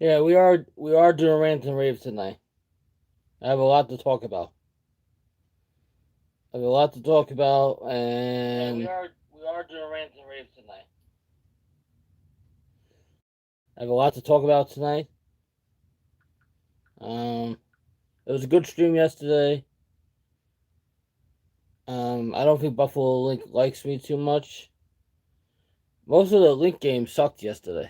Yeah, we are doing rants and raves tonight. I have a lot to talk about. I have a lot to talk about, and we are doing rants and raves tonight. I have a lot to talk about tonight. Um, it was a good stream yesterday. I don't think Buffalo Link likes me too much. Most of the Link games sucked yesterday.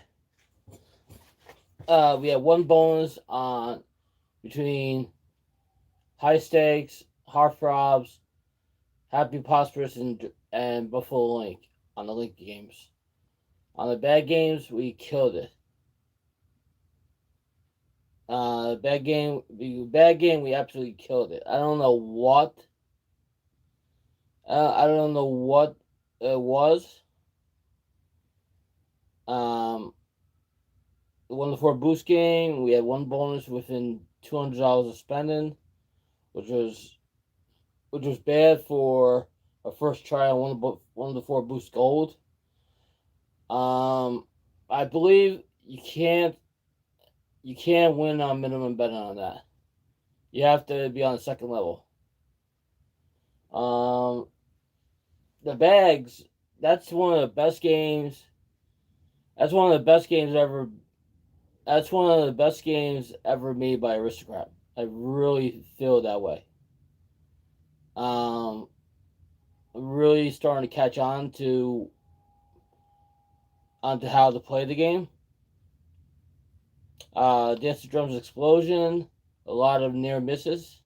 We had one bonus on between High Stakes, Heartthrobs, Happy Prosperous, and Buffalo Link on the Link games. On the bad games, we killed it. Bad game. We absolutely killed it. I don't know what. I don't know what it was. Um, we won the four boost game. We had one bonus within $200 of spending, which was which was bad for our first try on one of the four boost gold. Um, I believe you can't win on minimum betting on that. You have to be on the second level. Um, the bags. That's one of the best games. That's one of the best games ever. That's one of the best games ever made by Aristocrat. I really feel that way. Um, really starting to catch on to onto how to play the game. Dance to Drums Explosion. A lot of near misses.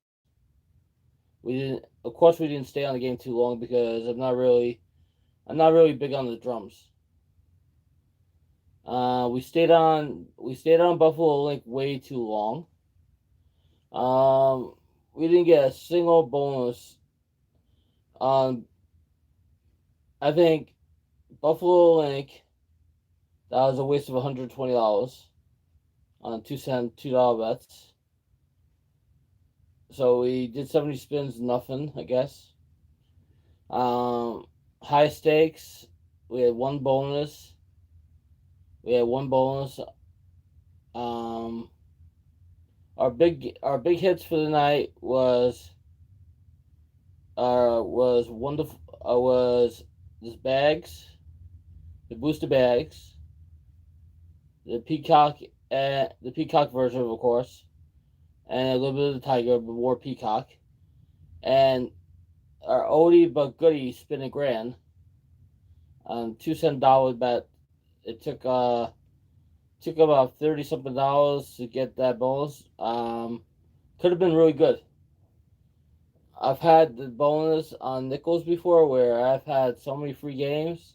We didn't. Of course, we didn't stay on the game too long because I'm not really big on the drums. We stayed on Buffalo Link way too long. Um, we didn't get a single bonus on. I think Buffalo Link. That was a waste of $120 on 2 cent $2 bets. So we did 70 spins, nothing, I guess. Um, High stakes. We had one bonus. We had one bonus. Um, our big hits for the night was wonderful. Was this bags, the booster bags, the peacock version, of course, and a little bit of the tiger, but more peacock, and our oldie but goodie spin a grand on 2 cent dollar bet. It took about 30 something dollars to get that bonus. Could have been really good. I've had the bonus on nickels before where I've had so many free games,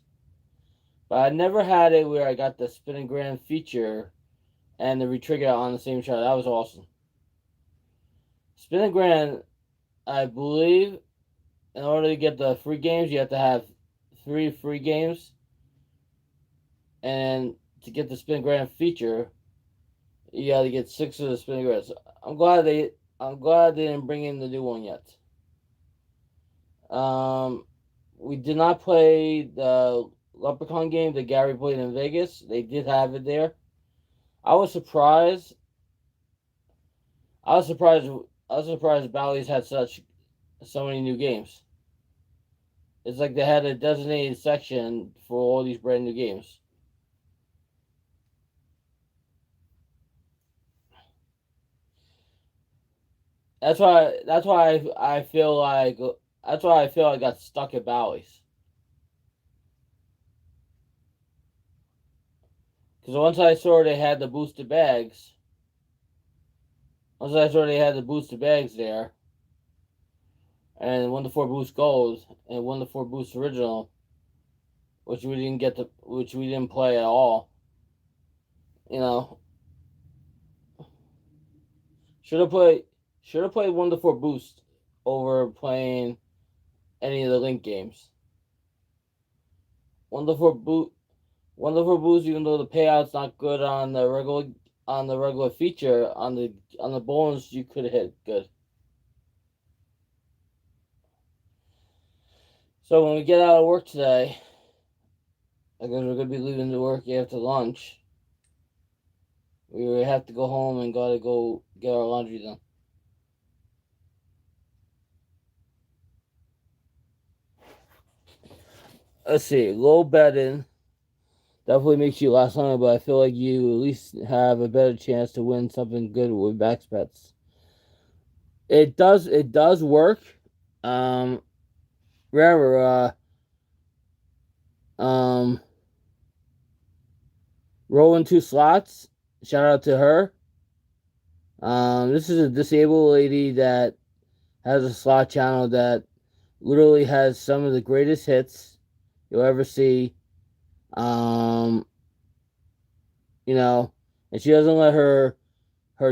but I never had it where I got the spinning grand feature and the retrigger on the same shot. That was awesome. Spinning grand, I believe, in order to get the free games, you have to have 3 free games, and to get the spin grand feature, you got to get 6 of the spinning grands. I'm glad they didn't bring in the new one yet. Um, we did not play the Leprechaun game that Gary played in Vegas. They did have it there. I was surprised. I was surprised. I was surprised Bally's had so many new games. It's like they had a designated section for all these brand new games. That's why I feel like that's why I feel I got stuck at Bally's. Because once I saw they had the boosted bags there, and won the four boost gold and won the four boost original, which we didn't play at all. You know, should have played should have played one to four boost over playing any of the link games. One to four boot One to four boost, even though the payout's not good on the regular feature on the bonus, you could hit good. So when we get out of work today, I guess we're gonna be leaving to work after lunch. We have to go home and gotta go get our laundry done. Let's see. Low betting definitely makes you last longer, but I feel like you at least have a better chance to win something good with max bets. It does. It does work. Um, remember, um, rolling two slots. Shout out to her. This is a disabled lady that has a slot channel that literally has some of the greatest hits you'll ever see. Um, you know, and she doesn't let her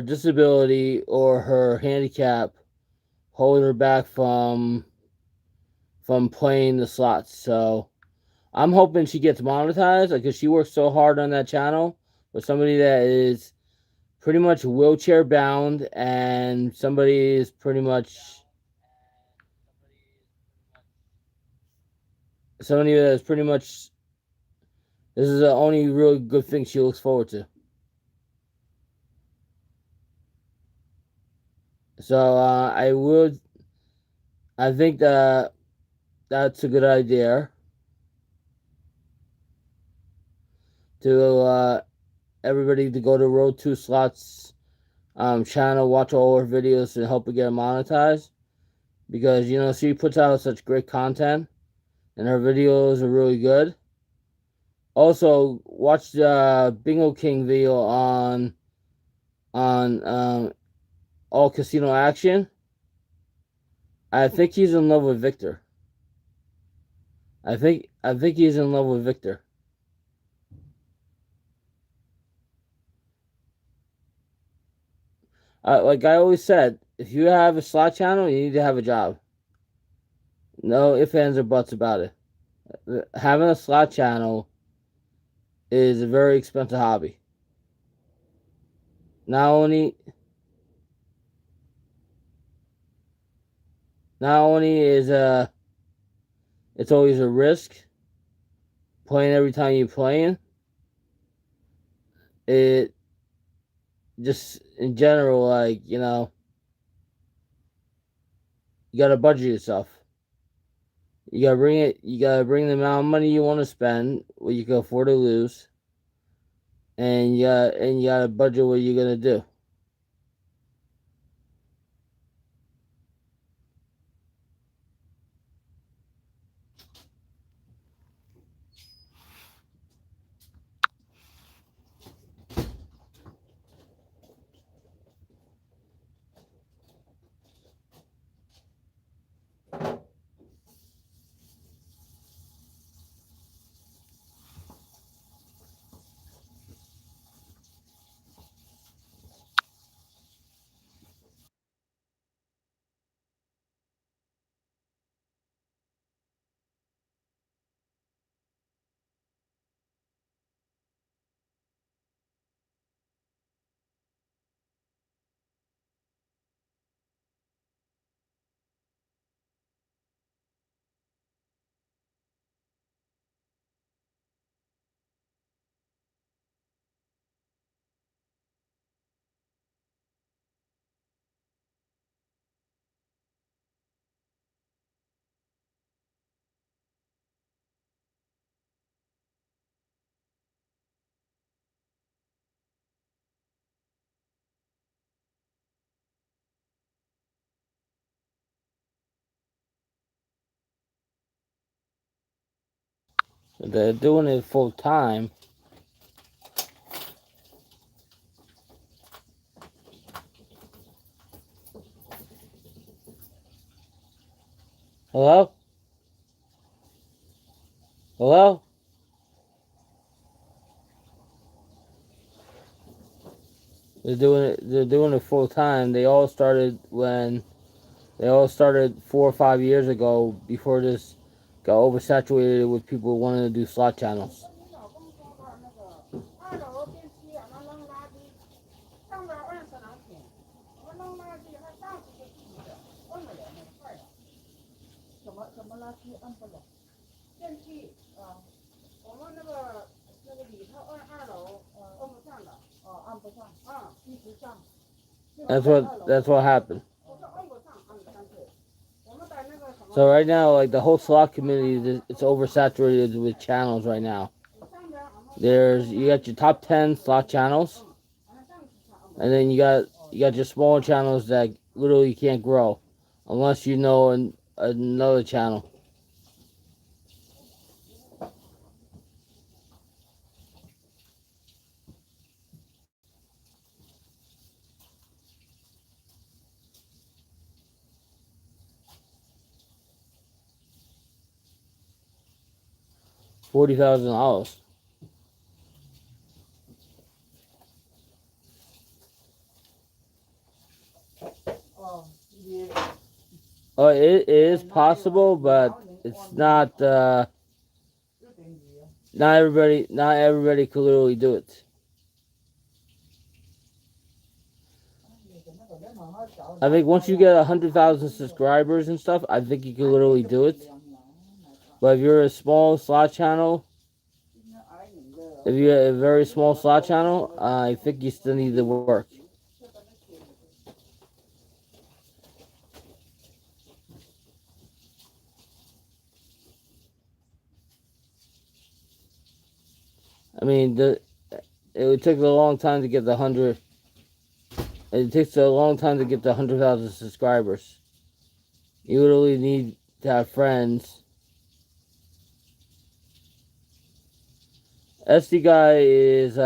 disability or her handicap hold her back from playing the slots. So I'm hoping she gets monetized because she works so hard on that channel with somebody that is pretty much wheelchair bound and somebody is pretty much somebody that is pretty much this is the only really good thing she looks forward to. So I think that that's a good idea to everybody to go to Road Two Slots channel, watch all her videos and help her get monetized because she puts out such great content and her videos are really good. Also, watch the Bingo King video on All Casino Action. I think he's in love with Victor. I think he's in love with Victor. Like I always said, if you have a slot channel, you need to have a job. No ifs, ands, or buts about it. Having a slot channel is a very expensive hobby. Not only not only is it's always a risk playing every time you're playing. It just in general, like you gotta budget yourself. You gotta bring it. You gotta bring the amount of money you want to spend, what you can afford to lose, and you gotta budget what you're gonna do. If they're doing it full time. Hello, hello. They're doing it full time. They all started 4 or 5 years ago before this got oversaturated with people wanting to do slot channels. That's what happened. So right now, like the whole slot community, it's oversaturated with channels right now. You got your top 10 slot channels, and then you got your smaller channels that literally can't grow unless you know another channel. $40,000. Oh, it is possible, but it's not. Not everybody could literally do it. I think once you get 100,000 subscribers and stuff, I think you can literally do it. But if you're a small slot channel, if you're a very small slot channel, I think you still need to work. I mean, it would take a long time to get the 100. It takes a long time to get the 100,000 subscribers. You literally need to have friends. SD guy is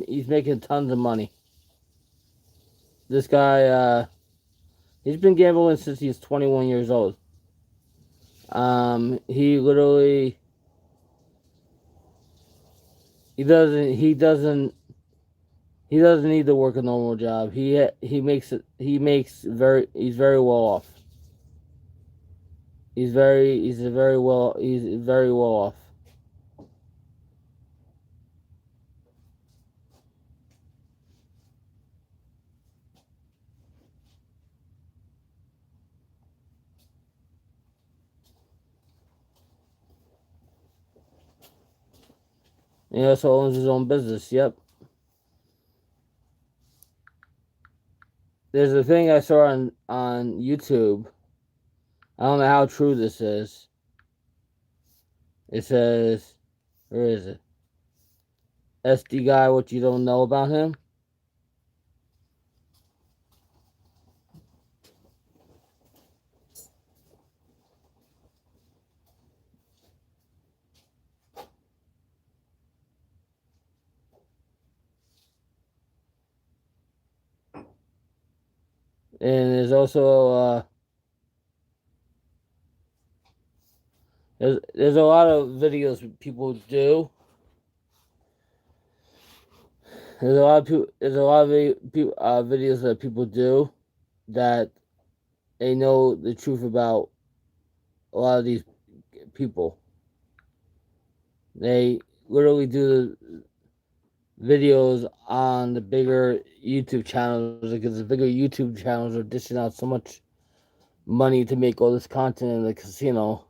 he's making tons of money. This guy he's been gambling since he's 21 years old. He literally he doesn't need to work a normal job. He's very well off. He's very well off. He also owns his own business. Yep. There's a thing I saw on YouTube. I don't know how true this is. It says, where is it? SD guy, what you don't know about him? And there's also there's a lot of videos people do. There's a lot of videos that people do that they know the truth about a lot of these people. They literally do the videos on the bigger YouTube channels because the bigger YouTube channels are dishing out so much money to make all this content in the casino.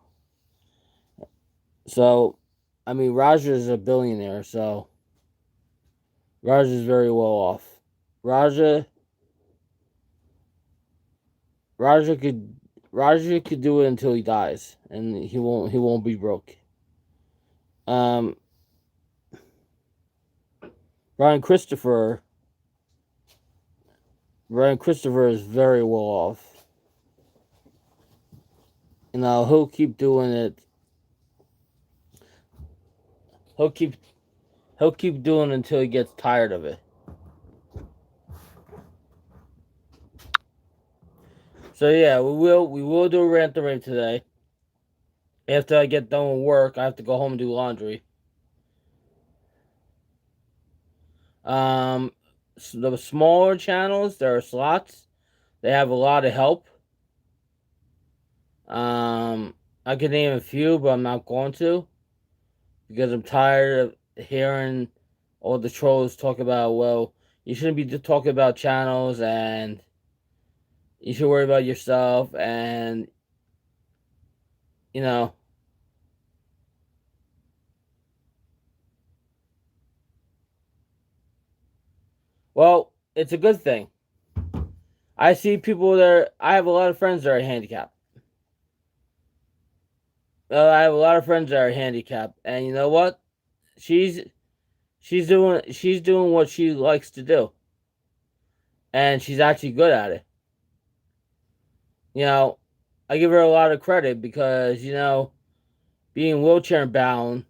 So, I mean, Roger is a billionaire, so Roger is very well off. Roger could do it until he dies, and he won't be broke. Um, Ryan Christopher is very well off. You know, he'll keep doing it. He'll keep doing it until he gets tired of it. So yeah, we will do a rant the rave today. After I get done with work, I have to go home and do laundry. The smaller channels, there are slots. They have a lot of help. I can name a few, but I'm not going to because I'm tired of hearing all the trolls talk about, well, you shouldn't be talking about channels and you should worry about yourself and, you know, Well, it's a good thing. I see people there. I have a lot of friends that are handicapped. I have a lot of friends that are handicapped, and you know what? She's she's doing what she likes to do, and she's actually good at it. You know, I give her a lot of credit because being wheelchair bound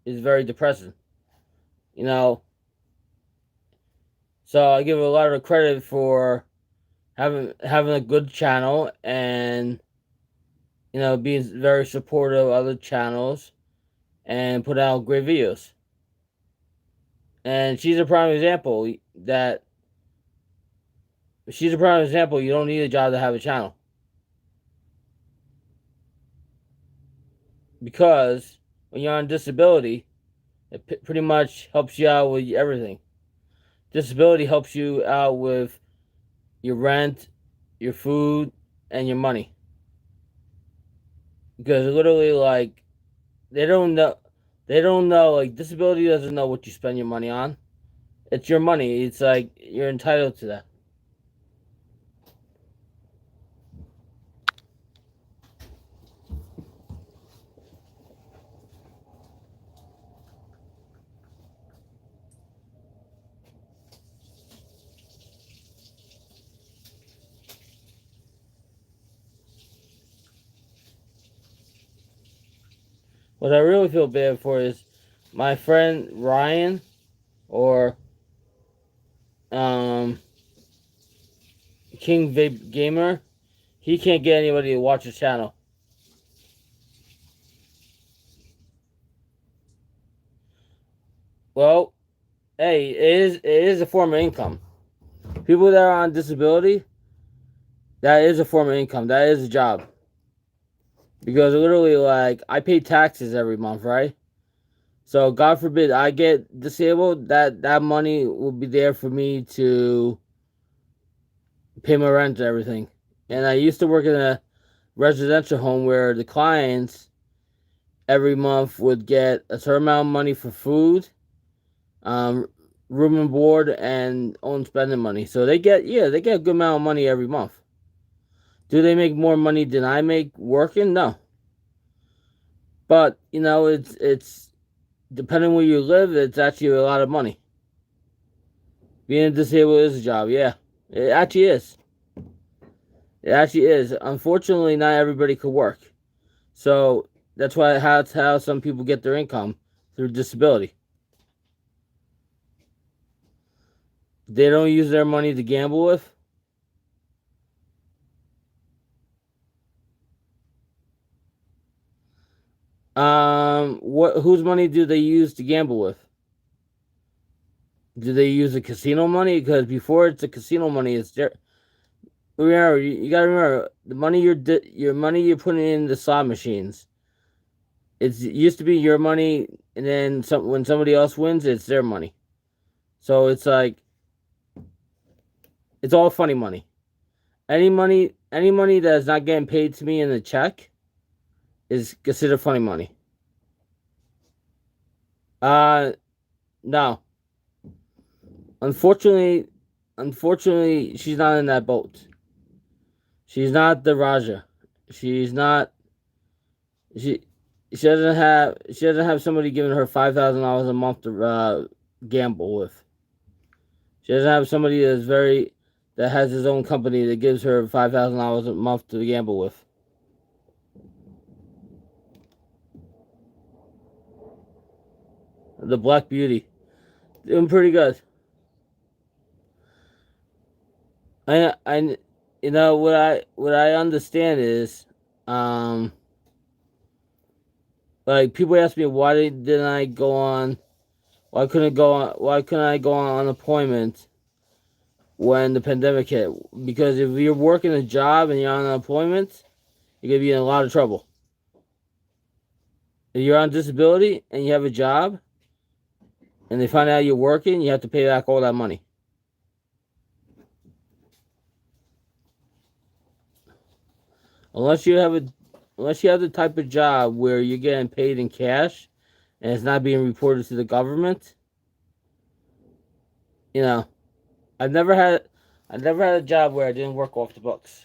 is very depressing. You know, so I give her a lot of credit for having a good channel and being very supportive of other channels and put out great videos. And that she's a prime example. You don't need a job to have a channel because when you're on disability, it pretty much helps you out with everything. Disability helps you out with your rent, your food, and your money. Because literally, like, they don't know, like, disability doesn't know what you spend your money on. It's your money. It's like you're entitled to that. What I really feel bad for is my friend Ryan or um, King Vape Gamer. He can't get anybody to watch his channel. Well, hey, it is a form of income. People that are on disability, that is a form of income. That is a job. Because literally, like, I pay taxes every month, right? So God forbid I get disabled, that money will be there for me to pay my rent and everything. And I used to work in a residential home where the clients every month would get a certain amount of money for food, um, room and board, and own spending money. So they get a good amount of money every month. Do they make more money than I make working? No. But it's depending where you live, it's actually a lot of money. Being disabled is a job, yeah. It actually is. It actually is. Unfortunately, not everybody could work. So that's how some people get their income through disability. They don't use their money to gamble with. What? Whose money do they use to gamble with? Do they use the casino money? Because before it's the casino money, it's their. Remember, you gotta remember the money your money you're putting in the slot machines. It used to be your money, and then when somebody else wins, it's their money. So it's like it's all funny money. Any money that is not getting paid to me in the check is considered funny money. Uh, no. Unfortunately, she's not in that boat. She's not the Raja. She's not. She she doesn't have somebody giving her $5,000 a month to gamble with. She doesn't have somebody that has his own company that gives her $5,000 a month to gamble with. The Black Beauty doing pretty good. I what I understand is, um, like, people ask me didn't I go on why couldn't I go on unemployment when the pandemic hit? Because if you're working a job and you're on unemployment, you're gonna be in a lot of trouble. If you're on disability and you have a job and they find out you're working, you have to pay back all that money. Unless you have a unless you have the type of job where you're getting paid in cash and it's not being reported to the government, you know, I never had I never had a job where I didn't work off the books.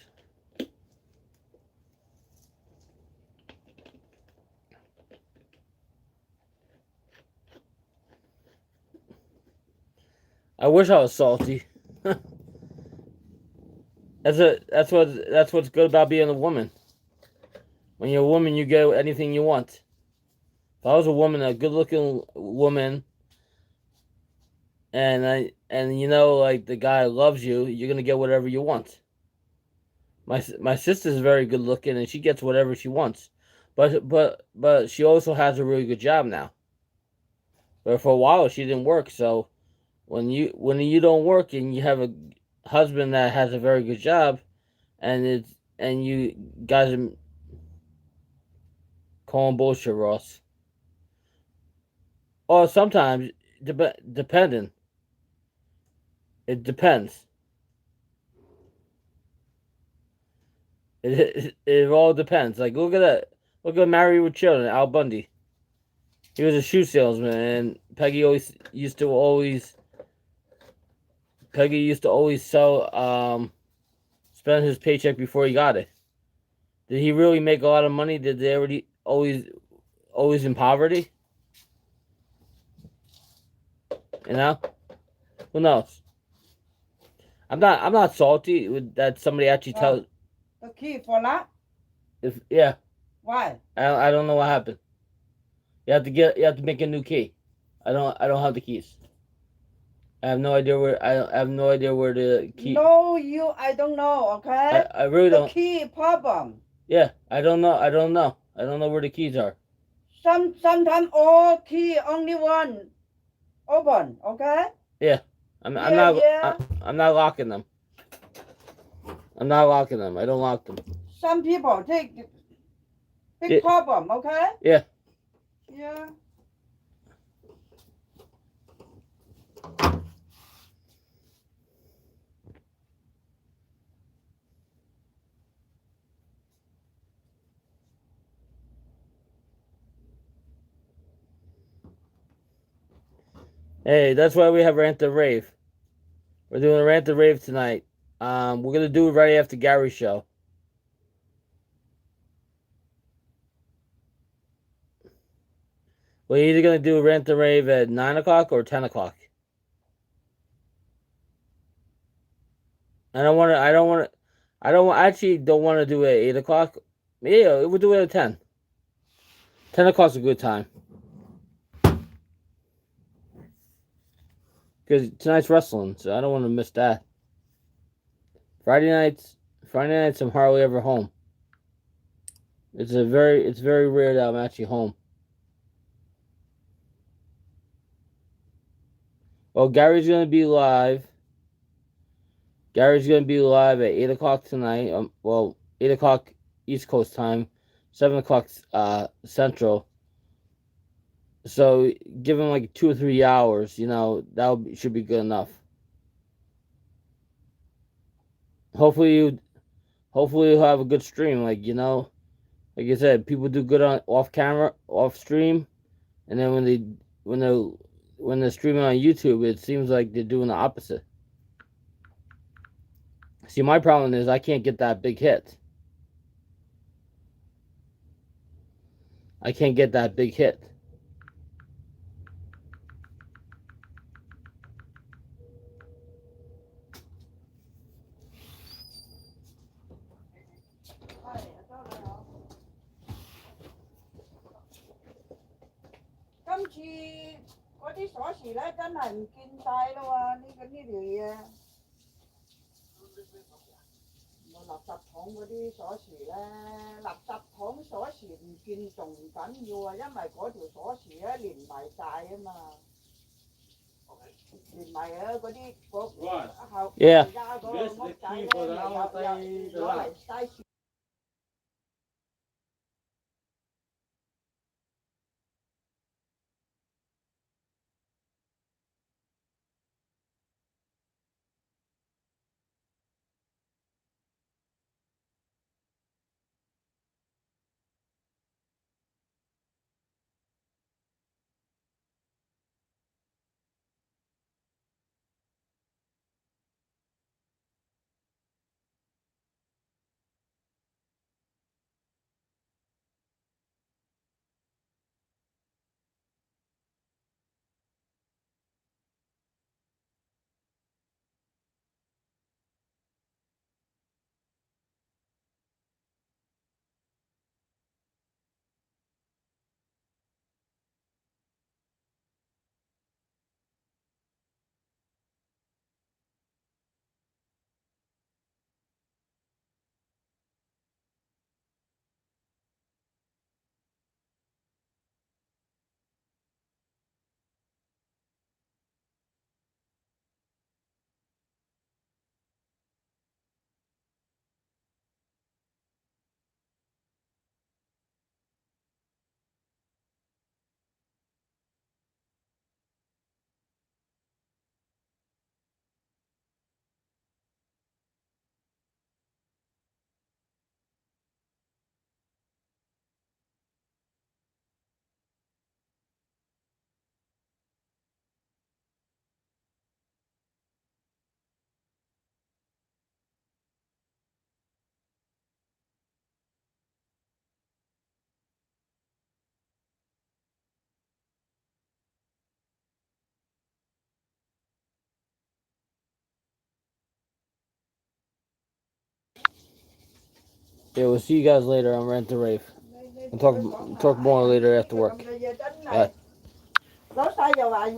I wish I was salty. That's what's good about being a woman. When you're a woman, you get anything you want. If I was a woman, a good-looking woman, and you know, like the guy loves you, you're gonna get whatever you want. My sister's very good looking, and she gets whatever she wants, but she also has a really good job now. But for a while, she didn't work. So when you don't work and you have a husband that has a very good job, and you guys are calling bullshit, Ross. Or sometimes, depending, it depends. It all depends. Like look at that. Look at Married with Children, Al Bundy. He was a shoe salesman, and Peggy used to always sell spend his paycheck before he got it. Did he really make a lot of money? Did they already always in poverty? You know, who knows? I'm not salty with that somebody actually tells. The key for that? If yeah, Why? I don't know what happened. You have to make a new key. I don't have the keys. I have no idea where the key. No, I don't know. Okay. I really The don't. key problem. Yeah, I don't know. I don't know. I don't know where the keys are. Sometimes all key only one open. Okay. Yeah, I'm Yeah, not yeah. I'm not locking them. I'm not locking them. I don't lock them. Some people take big Yeah. problem. Okay. Yeah. Yeah. Hey, that's why we have Rant the Rave. We're doing a Rant the Rave tonight. We're gonna do it right after Gary's show. We're either gonna do a Rant the Rave at 9 o'clock or 10 o'clock. I don't want to. I don't want to. I actually don't want to do it at 8 o'clock. Yeah, we'll do it at 10. 10 o'clock's a good time because tonight's wrestling, so I don't want to miss that. Friday nights. Friday nights, I'm hardly ever home. It's very rare that I'm actually home. Well, Gary's gonna be live at 8 o'clock tonight. 8 o'clock East Coast time, 7 o'clock Central. So give him like 2 or 3 hours. Should be good enough. Hopefully you'll have a good stream. Like I said, people do good on off camera, off stream, and then when they when they're streaming on YouTube, it seems like they're doing the opposite. See, my problem is I can't get that big hit. I can't get that big hit. Yeah. Yeah, we'll see you guys later on Rent the Rave. We'll talk more later after work. Bây giờ tính Bye. này. Đó sai giờ bà